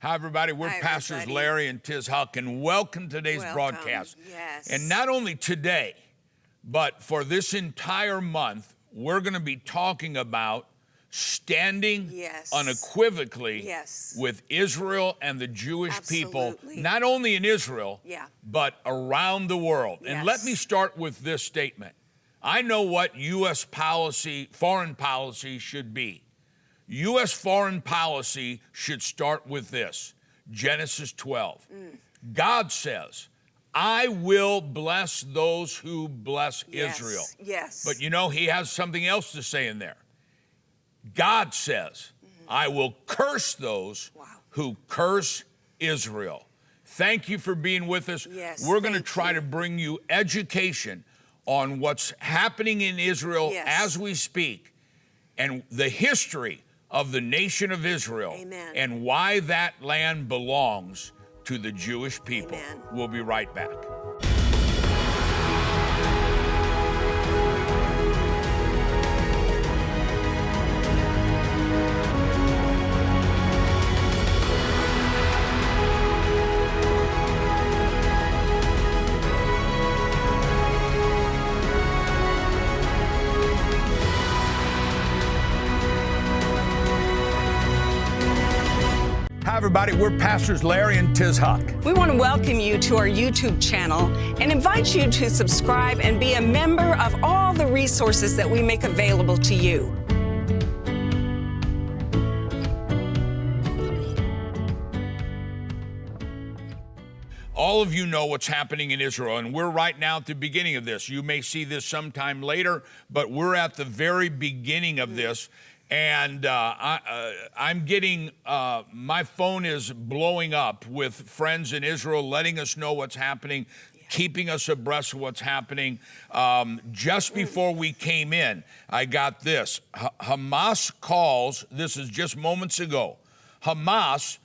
Hi, everybody. We're Hi, Pastors everybody. Larry and Tiz Huch, and welcome to today's broadcast. Yes. And not only today, but for this entire month, we're going to be talking about standing Yes. unequivocally Yes. with Israel and the Jewish people, Absolutely. not only in Israel, Yeah. but around the world. And let Yes. me start with this statement. I know what U.S. policy, foreign policy should be. U.S. foreign policy should start with this, Genesis 12. God says, I will bless those who bless Israel. Yes. But you know, he has something else to say in there. God says, I will curse those who curse Israel. Thank you for being with us. Yes, We're going to thank try you. to bring you education on what's happening in Israel Yes. as we speak and the history of the nation of Israel. Amen. And why that land belongs to the Jewish people. Amen. We'll be right back. Hi, everybody. We're Pastors Larry and Tiz Huch. We want to welcome you to our YouTube channel and invite you to subscribe and be a member of all the resources that we make available to you. All of you know what's happening in Israel, and we're right now at the beginning of this. You may see this sometime later, but we're at the very beginning of this. And I'm getting, my phone is blowing up with friends in Israel letting us know what's happening, keeping us abreast of what's happening. Just before we came in, I got this. Hamas calls, this is just moments ago, Hamas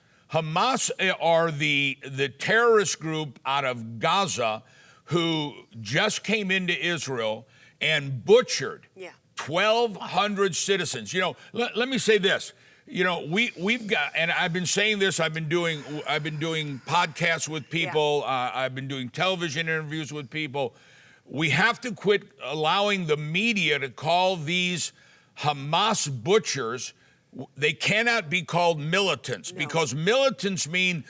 are the terrorist group out of Gaza who just came into Israel and butchered 1,200 citizens. You know, let me say this. You know, we've got, and I've been saying this. I've been doing podcasts with people. I've been doing television interviews with people. We have to quit allowing the media to call these Hamas butchers. They cannot be called militants because militants mean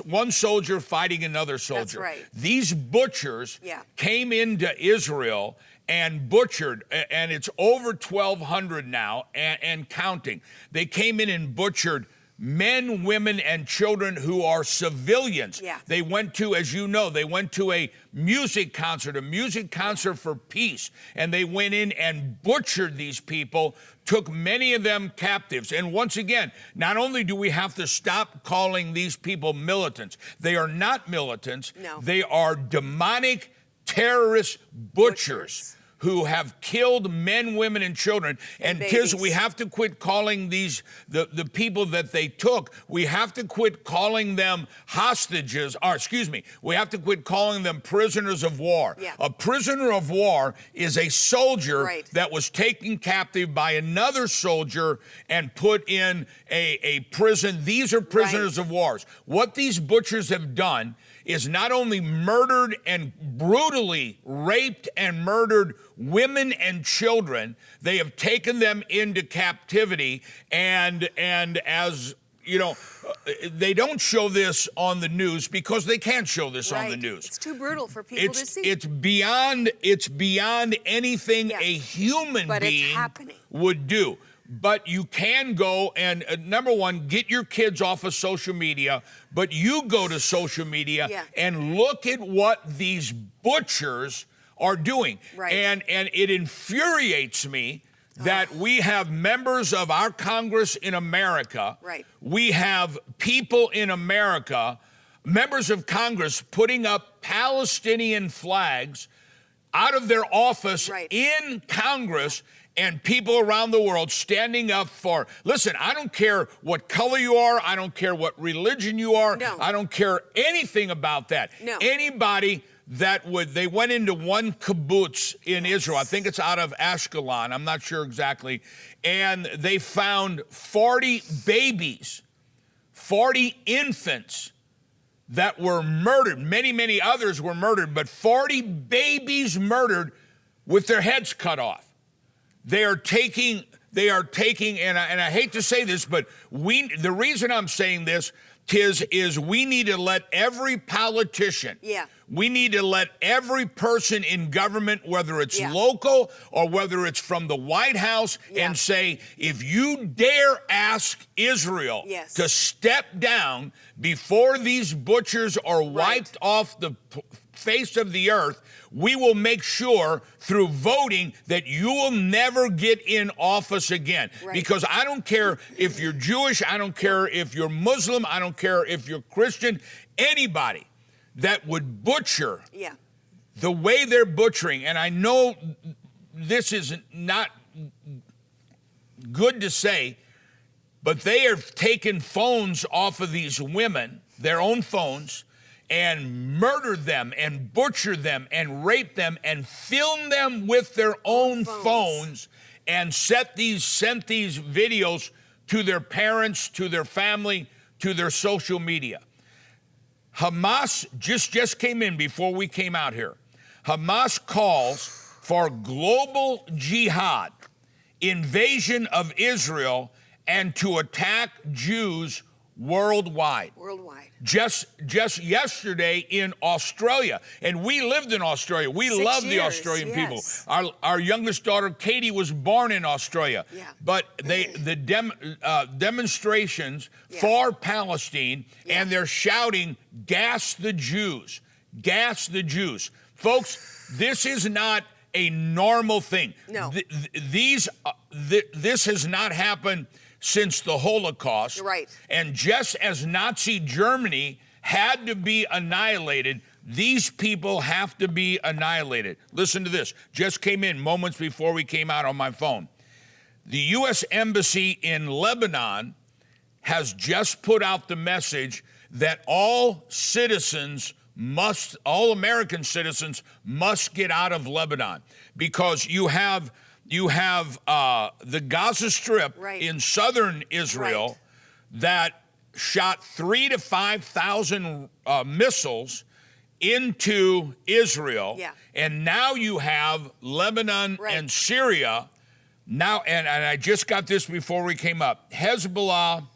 one soldier fighting another soldier. That's right. These butchers came into Israel and butchered, and it's over 1,200 now and counting. They came in and butchered men, women, and children who are civilians. They went to, as you know, they went to a music concert for peace, and they went in and butchered these people, took many of them captives. And once again, not only do we have to stop calling these people militants, they are not militants. No. They are demonic terrorist butchers who have killed men, women, and children. And Tiz, we have to quit calling these, the people that they took, we have to quit calling them hostages, or excuse me, we have to quit calling them prisoners of war. A prisoner of war is a soldier that was taken captive by another soldier and put in a prison. These are prisoners of wars. What these butchers have done is not only murdered and brutally raped and murdered women and children, they have taken them into captivity. And as you know, they don't show this on the news because they can't show this on the news. It's too brutal for people to see. It's beyond anything a human being would do. But you can go and, number one, get your kids off of social media, but you go to social media and look at what these butchers are doing. And it infuriates me that we have members of our Congress in America, we have people in America, members of Congress putting up Palestinian flags out of their office in Congress, and people around the world standing up for, listen, I don't care what color you are, I don't care what religion you are, I don't care anything about that. Anybody that they went into one kibbutz in Israel, I think it's out of Ashkelon, I'm not sure exactly, and they found 40 babies 40 infants that were murdered. Many, many others were murdered, but 40 babies murdered with their heads cut off. They are taking, and I hate to say this, but the reason I'm saying this is we need to let every politician, we need to let every person in government, whether it's local or whether it's from the White House, and say, if you dare ask Israel to step down before these butchers are wiped off the face of the earth, we will make sure through voting that you will never get in office again. Because I don't care if you're Jewish, I don't care if you're Muslim, I don't care if you're Christian, anybody that would butcher the way they're butchering, and I know this is not good to say, but they have taken phones off of these women, their own phones, and murdered them and butchered them and raped them and filmed them with their own phones and sent these videos to their parents, to their family, to their social media. Hamas just came in before we came out here. Hamas calls for global jihad, invasion of Israel, and to attack Jews worldwide. Just yesterday in Australia, and we lived in Australia. We love the Australian people. Our youngest daughter, Katie, was born in Australia. But the demonstrations for Palestine, and they're shouting, "Gas the Jews, gas the Jews." Folks, this is not a normal thing. No. This has not happened since the Holocaust. And just as Nazi Germany had to be annihilated, these people have to be annihilated. Listen to this. Just came in moments before we came out on my phone. The U.S. Embassy in Lebanon has just put out the message that all American citizens must get out of Lebanon, because you have the Gaza Strip in southern Israel that shot 3,000 to 5,000 missiles into Israel. And now you have Lebanon and Syria. Now, and I just got this before we came up, Hezbollah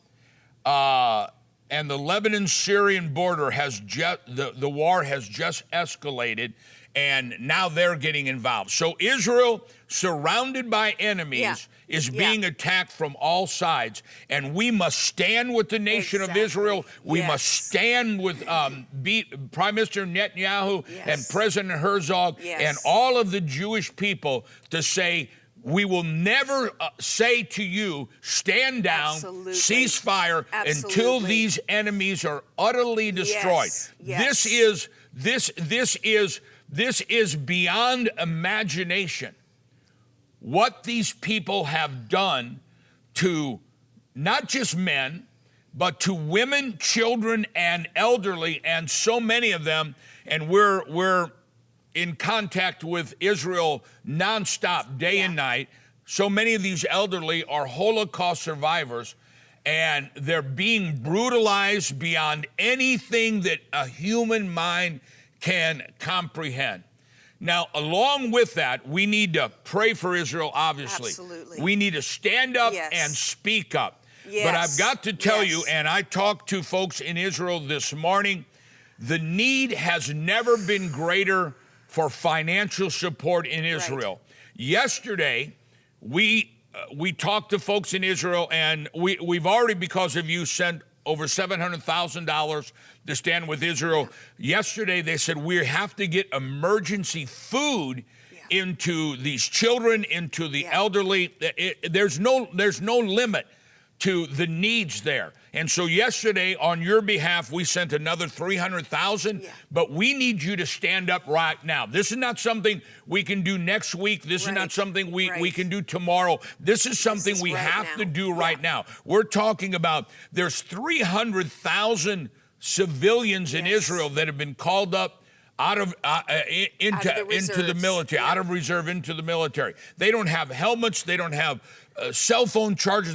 and the Lebanon-Syrian border the war has just escalated, and now they're getting involved. So Israel, surrounded by enemies, is being attacked from all sides, and we must stand with the nation of Israel. We must stand with Prime Minister Netanyahu and President Herzog and all of the Jewish people to say, we will never say to you, stand down, ceasefire, until these enemies are utterly destroyed. This is beyond imagination. What these people have done to not just men, but to women, children, and elderly, and so many of them. And we're in contact with Israel nonstop, day and night. So many of these elderly are Holocaust survivors, and they're being brutalized beyond anything that a human mind can comprehend. Now, along with that, we need to pray for Israel, obviously. We need to stand up and speak up. But I've got to tell you, and I talked to folks in Israel this morning, the need has never been greater for financial support in Israel. Yesterday, we talked to folks in Israel, and we've already, because of you, sent over $700,000 to stand with Israel. Yesterday, they said we have to get emergency food into these children, into the elderly. There's no limit to the needs there. And so yesterday, on your behalf, we sent another $300,000, but we need you to stand up right now. This is not something we can do next week. This is not something we can do tomorrow. This is something we have to do right now. We're talking about, there's 300,000 civilians in Israel that have been called up out of into the military, out of reserve into the military. They don't have helmets. They don't have cell phone chargers.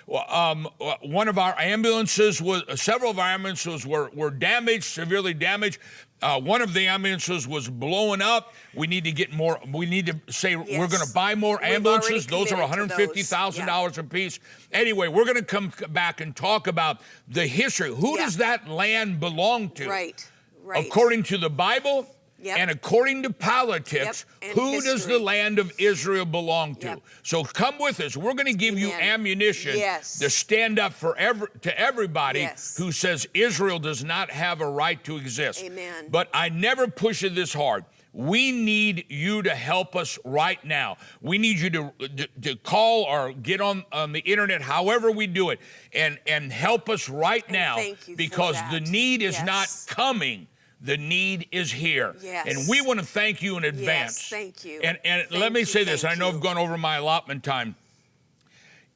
One of our ambulances several of our ambulances were damaged, severely damaged. One of the ambulances was blowing up. We need to get more. We need to say we're going to buy more ambulances. Those are $150,000 a piece. Anyway, we're going to come back and talk about the history. Who does that land belong to? Right. According to the Bible and according to politics, who does the land of Israel belong to? So come with us. We're going to give you ammunition to stand up to everybody who says Israel does not have a right to exist. Amen. But I never push it this hard. We need you to help us right now. We need you to call or get on the internet, however we do it, and help us right now, because the need is not coming. The need is here. And we want to thank you in advance. Thank you. And let me say this. I know I've gone over my allotment time.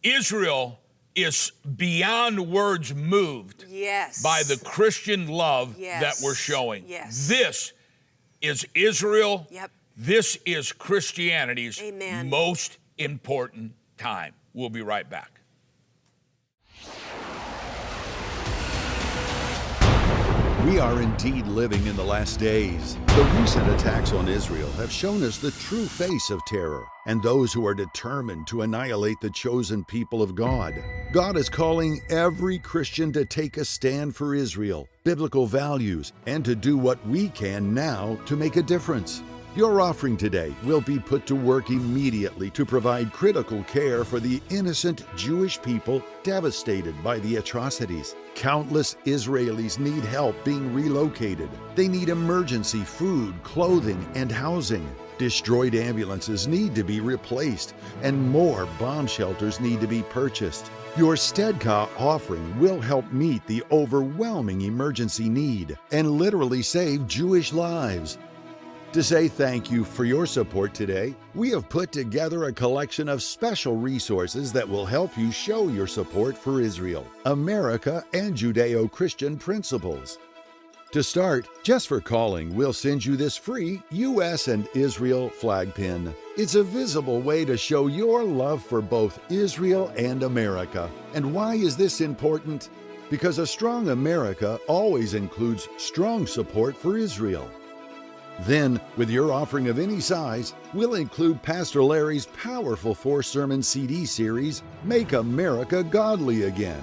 Israel is beyond words moved by the Christian love that we're showing. This is Israel. This is Christianity's most important time. We'll be right back. We are indeed living in the last days. The recent attacks on Israel have shown us the true face of terror and those who are determined to annihilate the chosen people of God. God is calling every Christian to take a stand for Israel, biblical values, and to do what we can now to make a difference. Your offering today will be put to work immediately to provide critical care for the innocent Jewish people devastated by the atrocities. Countless Israelis need help being relocated. They need emergency food, clothing, and housing. Destroyed ambulances need to be replaced, and more bomb shelters need to be purchased. Your Stedka offering will help meet the overwhelming emergency need and literally save Jewish lives. To say thank you for your support today, we have put together a collection of special resources that will help you show your support for Israel, America, and Judeo-Christian principles. To start, just for calling, we'll send you this free U.S. and Israel flag pin. It's a visible way to show your love for both Israel and America. And why is this important? Because a strong America always includes strong support for Israel. Then, with your offering of any size, we'll include Pastor Larry's powerful 4-sermon CD series, Make America Godly Again.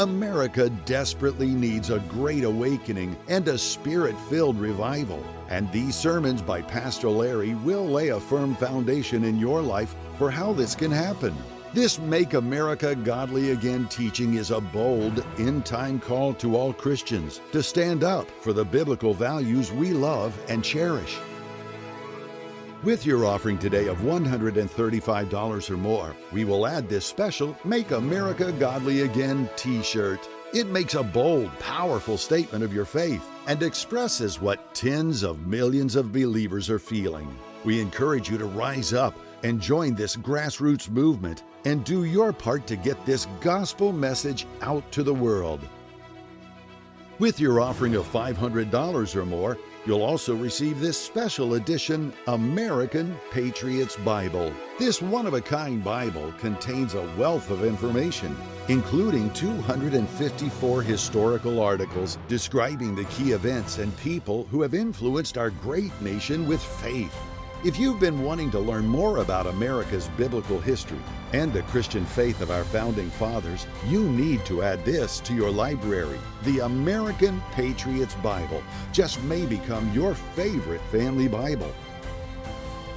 America desperately needs a great awakening and a spirit-filled revival. And these sermons by Pastor Larry will lay a firm foundation in your life for how this can happen. This Make America Godly Again teaching is a bold, end-time call to all Christians to stand up for the biblical values we love and cherish. With your offering today of $135 or more, we will add this special Make America Godly Again t-shirt. It makes a bold, powerful statement of your faith and expresses what tens of millions of believers are feeling. We encourage you to rise up and join this grassroots movement and do your part to get this gospel message out to the world. With your offering of $500 or more, you'll also receive this special edition American Patriots Bible. This one-of-a-kind Bible contains a wealth of information, including 254 historical articles describing the key events and people who have influenced our great nation with faith. If you've been wanting to learn more about America's biblical history and the Christian faith of our founding fathers, you need to add this to your library. The American Patriots Bible just may become your favorite family Bible.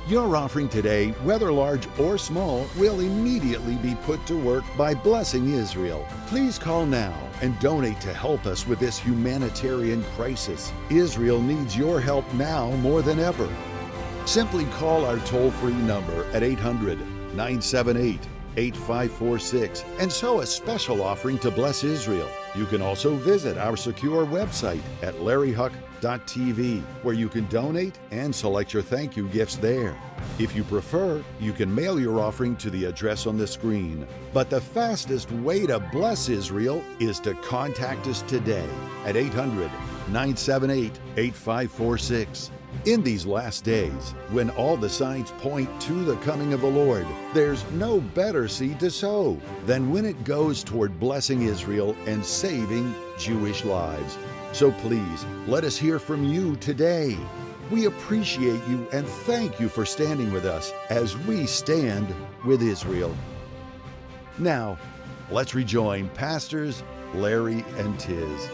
Your offering today, whether large or small, will immediately be put to work by blessing Israel. Please call now and donate to help us with this humanitarian crisis. Israel needs your help now more than ever. Simply call our toll-free number at 800-978-5787 888-8546 and sow a special offering to bless Israel. You can also visit our secure website at larryhuch.tv, where you can donate and select your thank you gifts there. If you prefer, you can mail your offering to the address on the screen. But the fastest way to bless Israel is to contact us today at 800-978-8546. In these last days, when all the signs point to the coming of the Lord, there's no better seed to sow than when it goes toward blessing Israel and saving Jewish lives. So please, let us hear from you today. We appreciate you and thank you for standing with us as we stand with Israel. Now, let's rejoin Pastors Larry and Tiz.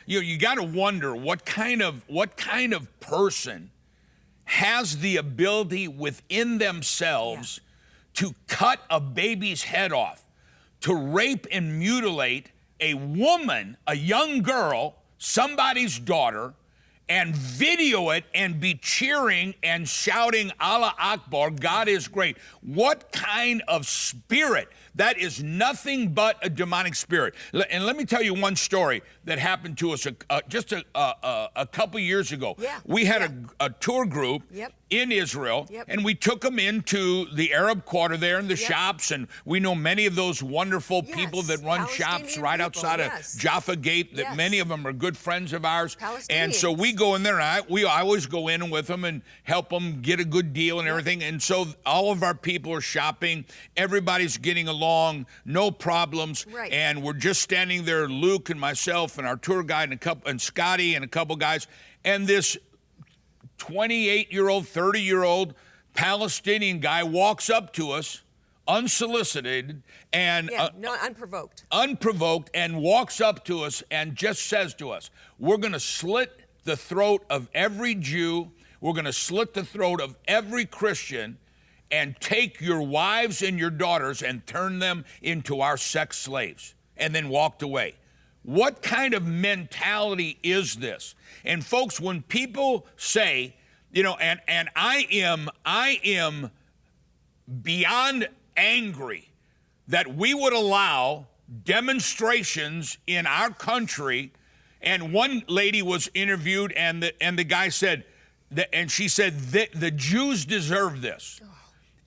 You got to wonder what kind of person has the ability within themselves to cut a baby's head off, to rape and mutilate a woman, a young girl, somebody's daughter, and video it and be cheering and shouting Allah Akbar, God is great. What kind of spirit? That is nothing but a demonic spirit. And let me tell you one story that happened to us just a couple years ago. Yeah. We had a tour group in Israel, and we took them into the Arab quarter there in the shops, and we know many of those wonderful people that run shops right outside of Jaffa Gate, that many of them are good friends of ours. And so we go in there, and I always go in with them and help them get a good deal and everything. And so all of our people are shopping. Everybody's getting along, no problems. And we're just standing there, Luke and myself and our tour guide and Scotty and a couple guys, and this 28-year-old, 30-year-old Palestinian guy walks up to us unsolicited and unprovoked, and walks up to us and just says to us, we're going to slit the throat of every Jew, we're going to slit the throat of every Christian, and take your wives and your daughters and turn them into our sex slaves, and then walked away. What kind of mentality is this? And folks, when people say, and I am beyond angry that we would allow demonstrations in our country. And one lady was interviewed, and the guy said, and she said, the Jews deserve this.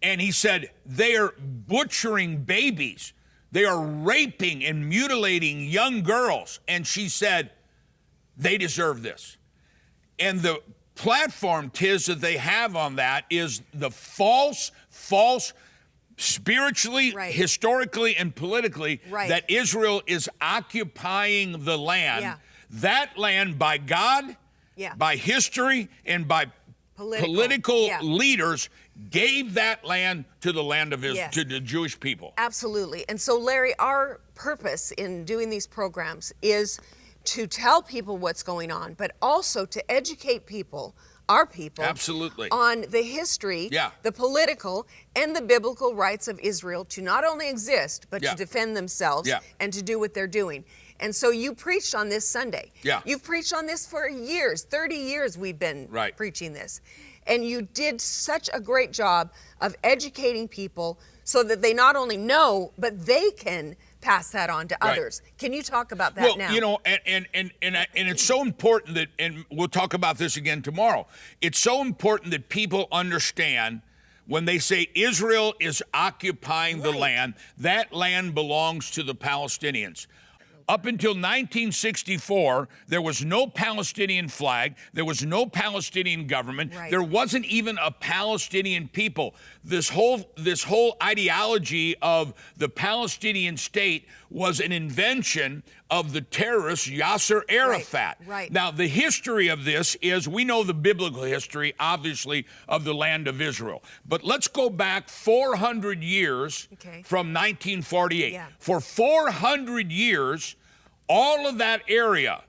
And he said, they are butchering babies. They are raping and mutilating young girls. And she said, they deserve this. And the platform, Tiz, that they have on that is the false, spiritually, historically, and politically, that Israel is occupying the land. That land by God, by history, and by political leaders gave that land to the land of Israel, to the Jewish people. Absolutely. And so, Larry, our purpose in doing these programs is to tell people what's going on, but also to educate people, our people, on the history, the political, and the biblical rights of Israel to not only exist, but to defend themselves and to do what they're doing. And so you preached on this Sunday. You've preached on this for years. 30 years we've been preaching this. And you did such a great job of educating people so that they not only know, but they can pass that on to others. Can you talk about that now? And it's so important that, and we'll talk about this again tomorrow, it's so important that people understand when they say Israel is occupying the land, that land belongs to the Palestinians. Up until 1964, there was no Palestinian flag. There was no Palestinian government. There wasn't even a Palestinian people. This whole ideology of the Palestinian state was an invention of the terrorist Yasser Arafat. Now, the history of this is, we know the biblical history, obviously, of the land of Israel. But let's go back 400 years from 1948. For 400 years, all of that area,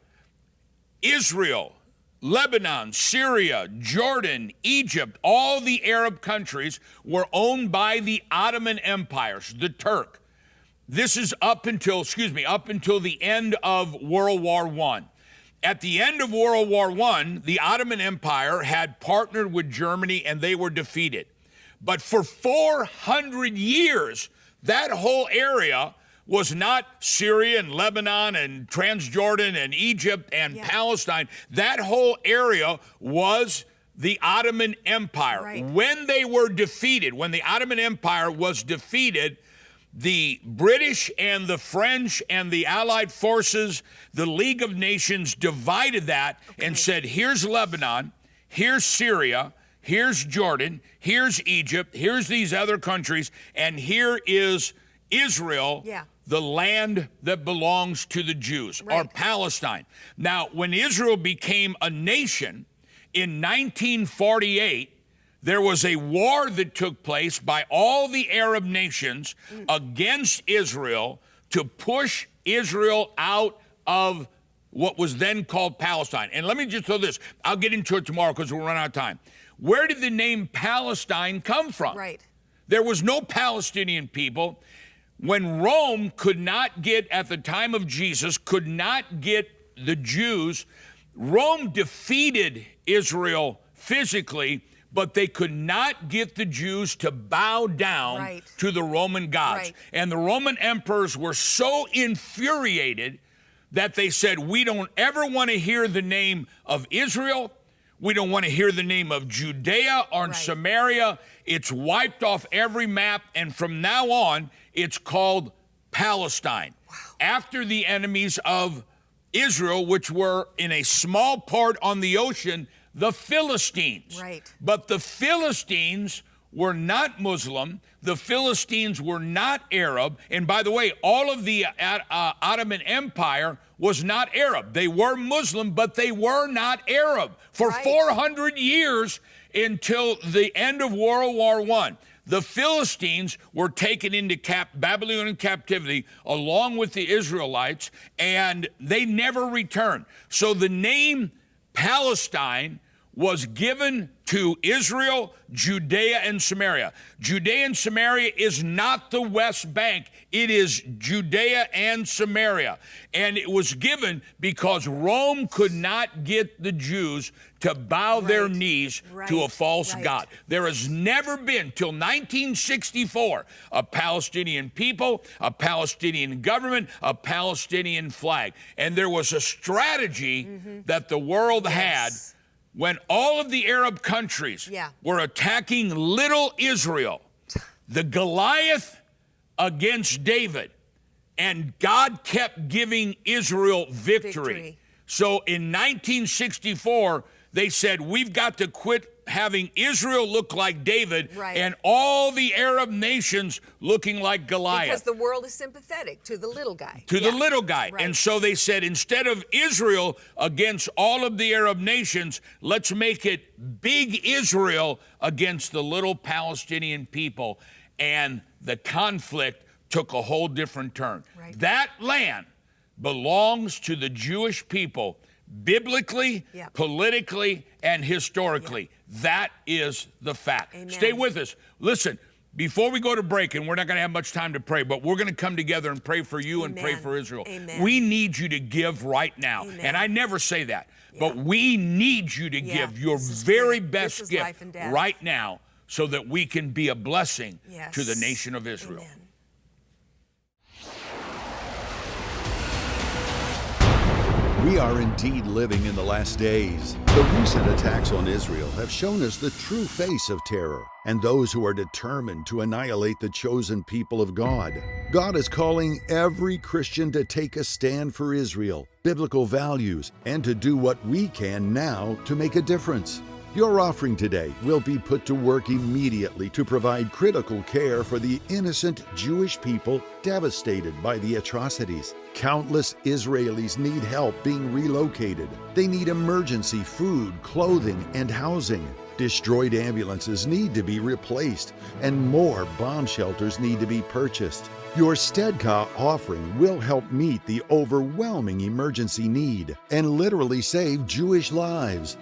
Israel, Lebanon, Syria, Jordan, Egypt, all the Arab countries were owned by the Ottoman empires, the Turk. This is up until the end of World War I. At the end of World War I, the Ottoman Empire had partnered with Germany and they were defeated. But for 400 years, that whole area was not Syria and Lebanon and Transjordan and Egypt and Palestine. That whole area was the Ottoman Empire. Right. When they were defeated, when the Ottoman Empire was defeated, the British and the French and the Allied forces, the League of Nations divided that and said, here's Lebanon, here's Syria, here's Jordan, here's Egypt, here's these other countries, and here is Israel, the land that belongs to the Jews, or Palestine. Now, when Israel became a nation in 1948, there was a war that took place by all the Arab nations against Israel to push Israel out of what was then called Palestine. And let me just throw this. I'll get into it tomorrow because we'll run out of time. Where did the name Palestine come from? Right. There was no Palestinian people. When Rome could not get, at the time of Jesus, could not get the Jews, Rome defeated Israel physically, but they could not get the Jews to bow down to the Roman gods. And the Roman emperors were so infuriated that they said, we don't ever want to hear the name of Israel. We don't want to hear the name of Judea or Samaria. It's wiped off every map, and from now on, it's called Palestine. After the enemies of Israel, which were in a small part on the ocean, the Philistines. But the Philistines were not Muslim. The Philistines were not Arab. And by the way, all of the Ottoman Empire was not Arab. They were Muslim, but they were not Arab for 400 years until the end of World War I. The Philistines were taken into Babylonian captivity along with the Israelites, and they never returned. So the name Palestine was given to Israel, Judea, and Samaria. Judea and Samaria is not the West Bank. It is Judea and Samaria. And it was given because Rome could not get the Jews to bow their knees to a false god. There has never been, till 1964, a Palestinian people, a Palestinian government, a Palestinian flag. And there was a strategy that the world had when all of the Arab countries were attacking little Israel, the Goliath against David, and God kept giving Israel victory. So in 1964, they said, we've got to quit having Israel look like David and all the Arab nations looking like Goliath. Because the world is sympathetic to the little guy. To the little guy. And so they said, instead of Israel against all of the Arab nations, let's make it big Israel against the little Palestinian people. And the conflict took a whole different turn. That land belongs to the Jewish people, biblically, politically, and historically. That is the fact. Stay with us. Listen, before we go to break, and we're not going to have much time to pray, but we're going to come together and pray for you and pray for Israel. We need you to give right now. And I never say that, but we need you to give your very best gift right now so that we can be a blessing to the nation of Israel. We are indeed living in the last days. The recent attacks on Israel have shown us the true face of terror and those who are determined to annihilate the chosen people of God. God is calling every Christian to take a stand for Israel, biblical values, and to do what we can now to make a difference. Your offering today will be put to work immediately to provide critical care for the innocent Jewish people devastated by the atrocities. Countless Israelis need help being relocated. They need emergency food, clothing, and housing. Destroyed ambulances need to be replaced, and more bomb shelters need to be purchased. Your Stedka offering will help meet the overwhelming emergency need and literally save Jewish lives.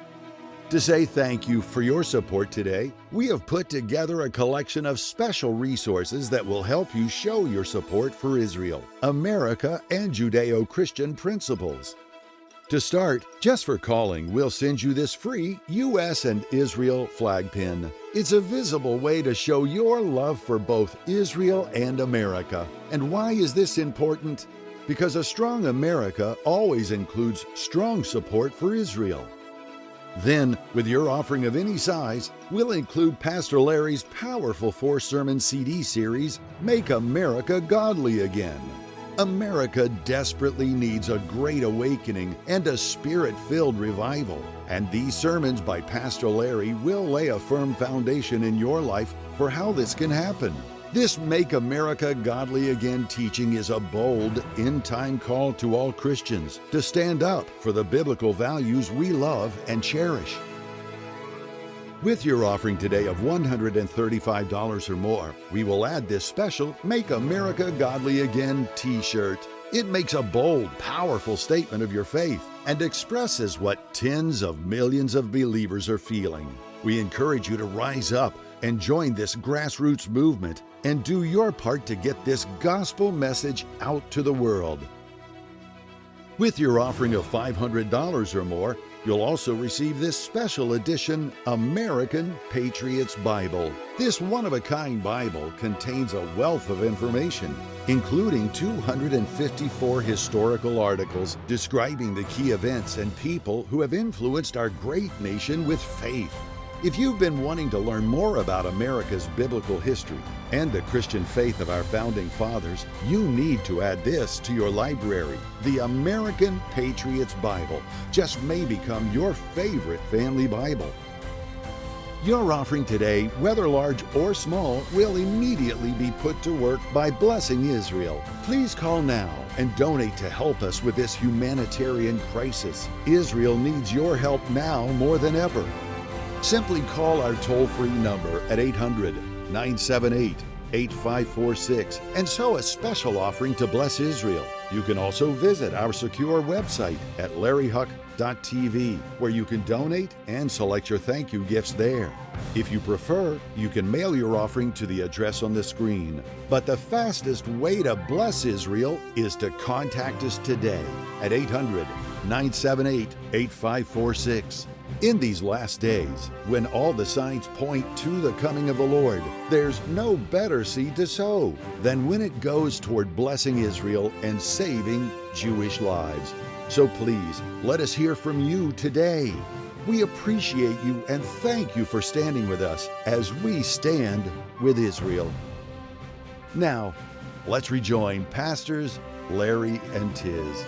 To say thank you for your support today, we have put together a collection of special resources that will help you show your support for Israel, America, and Judeo-Christian principles. To start, just for calling, we'll send you this free U.S. and Israel flag pin. It's a visible way to show your love for both Israel and America. And why is this important? Because a strong America always includes strong support for Israel. Then, with your offering of any size, we'll include Pastor Larry's powerful 4-sermon CD series, Make America Godly Again. America desperately needs a great awakening and a spirit-filled revival. And these sermons by Pastor Larry will lay a firm foundation in your life for how this can happen. This Make America Godly Again teaching is a bold, end-time call to all Christians to stand up for the biblical values we love and cherish. With your offering today of $135 or more, we will add this special Make America Godly Again t-shirt. It makes a bold, powerful statement of your faith and expresses what tens of millions of believers are feeling. We encourage you to rise up and join this grassroots movement and do your part to get this gospel message out to the world. With your offering of $500 or more, you'll also receive this special edition American Patriots Bible. This one-of-a-kind Bible contains a wealth of information, including 254 historical articles describing the key events and people who have influenced our great nation with faith. If you've been wanting to learn more about America's biblical history and the Christian faith of our founding fathers, you need to add this to your library. The American Patriots Bible just may become your favorite family Bible. Your offering today, whether large or small, will immediately be put to work by blessing Israel. Please call now and donate to help us with this humanitarian crisis. Israel needs your help now more than ever. Simply call our toll-free number at 800-978-8546 and sow a special offering to bless Israel. You can also visit our secure website at larryhuch.tv, where you can donate and select your thank you gifts there. If you prefer, you can mail your offering to the address on the screen. But the fastest way to bless Israel is to contact us today at 800-978-8546. In these last days, when all the signs point to the coming of the Lord, there's no better seed to sow than when it goes toward blessing Israel and saving Jewish lives. So please, let us hear from you today. We appreciate you and thank you for standing with us as we stand with Israel. Now, let's rejoin Pastors Larry and Tiz.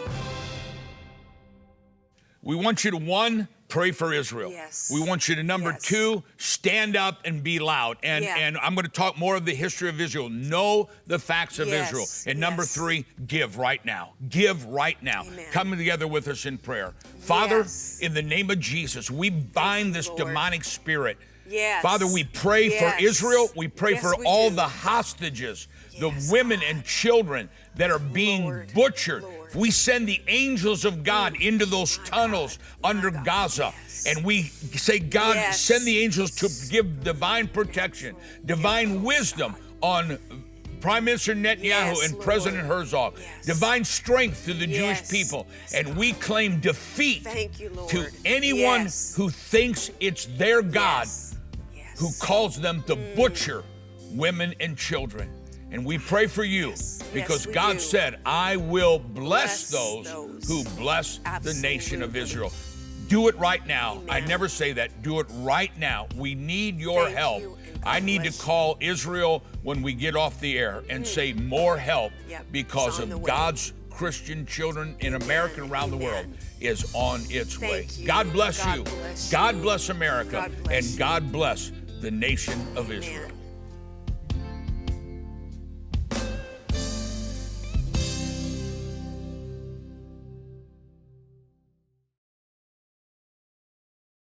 We want you to, one, pray for Israel. Yes. We want you to, number two, stand up and be loud. And I'm going to talk more of the history of Israel. Know the facts of Israel. And number three, give right now. Give right now. Amen. Come together with us in prayer. Father, in the name of Jesus, we bind this demonic spirit. Yes. Father, we pray for Israel. We pray for all the hostages, the women and children that are being butchered. We send the angels of God into those tunnels under Gaza. And we say, God, send the angels to give divine protection, divine wisdom on Prime Minister Netanyahu and President Herzog, divine strength to the Jewish people. And we claim defeat to anyone who thinks it's their God who calls them to butcher women and children. And we pray for you because God said, I will bless those who bless the nation of Israel. Do it right now. Amen. I never say that. Do it right now. We need your help. I need to call Israel when we get off the air and say more help because of God's Christian children in America and around the world is on its way. God bless you. God bless America. And God bless the nation of Israel.